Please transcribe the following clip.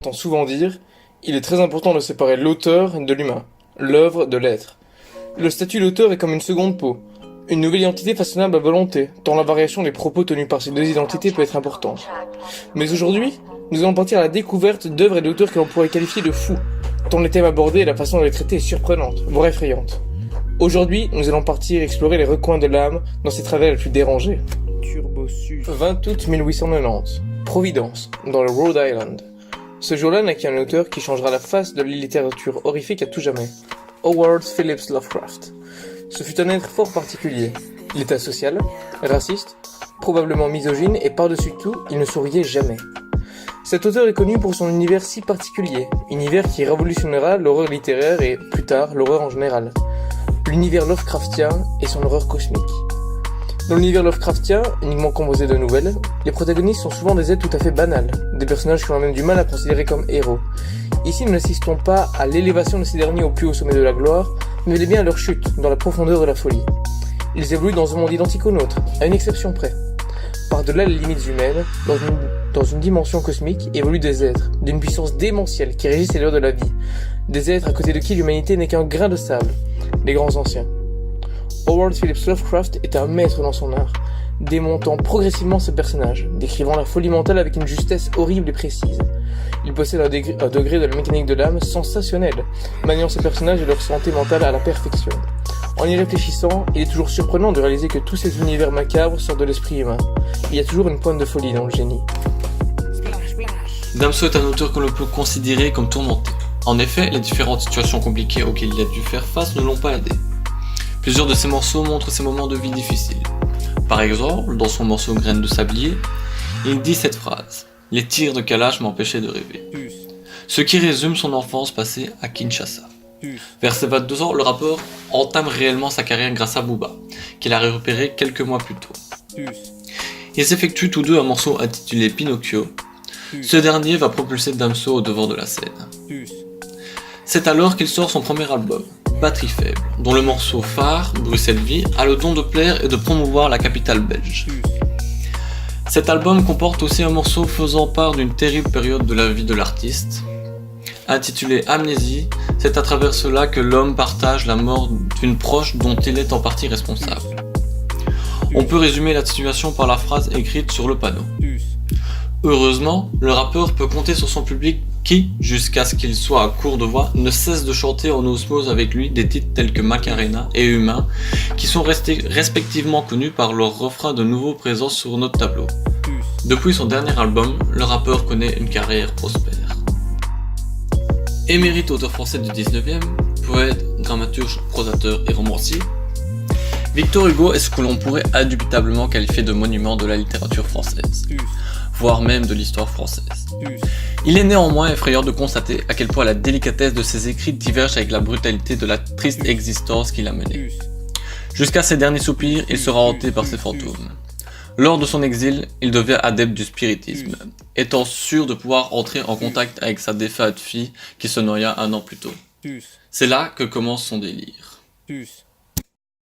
Entend souvent dire, il est très important de séparer l'auteur de l'humain, l'œuvre de l'être. Le statut d'auteur est comme une seconde peau, une nouvelle identité façonnable à volonté, tant la variation des propos tenus par ces deux identités peut être importante. Mais aujourd'hui, nous allons partir à la découverte d'œuvres et d'auteurs que l'on pourrait qualifier de fous, tant les thèmes abordés et la façon de les traiter est surprenante, voire effrayante. Aujourd'hui, nous allons partir explorer les recoins de l'âme dans ses travers les plus dérangés. 20 août 1890, Providence, dans le Rhode Island. Ce jour-là naquit un auteur qui changera la face de la littérature horrifique à tout jamais. Howard Phillips Lovecraft. Ce fut un être fort particulier. Il était asocial, raciste, probablement misogyne et par-dessus tout, il ne souriait jamais. Cet auteur est connu pour son univers si particulier, univers qui révolutionnera l'horreur littéraire et, plus tard, l'horreur en général. L'univers Lovecraftien et son horreur cosmique. Dans l'univers Lovecraftien, uniquement composé de nouvelles, les protagonistes sont souvent des êtres tout à fait banals, des personnages qui ont même du mal à considérer comme héros. Ici, nous n'assistons pas à l'élévation de ces derniers au plus haut sommet de la gloire, mais bel et bien à leur chute, dans la profondeur de la folie. Ils évoluent dans un monde identique au nôtre, à une exception près. Par-delà les limites humaines, dans une dimension cosmique, évoluent des êtres, d'une puissance démentielle qui régissent les lois de la vie. Des êtres à côté de qui l'humanité n'est qu'un grain de sable, les grands anciens. Howard Phillips Lovecraft était un maître dans son art, démontant progressivement ses personnages, décrivant la folie mentale avec une justesse horrible et précise. Il possède un degré de la mécanique de l'âme sensationnel, maniant ses personnages et leur santé mentale à la perfection. En y réfléchissant, il est toujours surprenant de réaliser que tous ces univers macabres sortent de l'esprit humain. Il y a toujours une pointe de folie dans le génie. Damso est un auteur que l'on peut considérer comme tourmenté. En effet, les différentes situations compliquées auxquelles il a dû faire face ne l'ont pas aidé. Plusieurs de ses morceaux montrent ses moments de vie difficiles. Par exemple, dans son morceau Graines de sablier, il dit cette phrase: « Les tirs de Kalash m'empêchaient de rêver », ce qui résume son enfance passée à Kinshasa. Vers ses 22 ans, le rappeur entame réellement sa carrière grâce à Booba, qu'il a repéré quelques mois plus tôt. Ils effectuent tous deux un morceau intitulé Pinocchio. Ce dernier va propulser Damso au devant de la scène. C'est alors qu'il sort son premier album, Batterie faible, dont le morceau phare, Bruxelles-Vie, a le don de plaire et de promouvoir la capitale belge. Cet album comporte aussi un morceau faisant part d'une terrible période de la vie de l'artiste. Intitulé Amnésie, c'est à travers cela que l'homme partage la mort d'une proche dont il est en partie responsable. On peut résumer la situation par la phrase écrite sur le panneau. Heureusement, le rappeur peut compter sur son public qui, jusqu'à ce qu'il soit à court de voix, ne cesse de chanter en osmose avec lui des titres tels que Macarena et Humain, qui sont restés respectivement connus par leur refrain de nouveau présent sur notre tableau. Depuis son dernier album, le rappeur connaît une carrière prospère. Émérite auteur français du 19e, poète, dramaturge, prosateur et romancier, Victor Hugo est ce que l'on pourrait indubitablement qualifier de monument de la littérature française, voire même de l'histoire française. Il est néanmoins effrayant de constater à quel point la délicatesse de ses écrits diverge avec la brutalité de la triste existence qu'il a menée. Jusqu'à ses derniers soupirs, il sera hanté par ses fantômes. Lors de son exil, il devient adepte du spiritisme, étant sûr de pouvoir entrer en contact avec sa défunte fille qui se noya un an plus tôt. C'est là que commence son délire.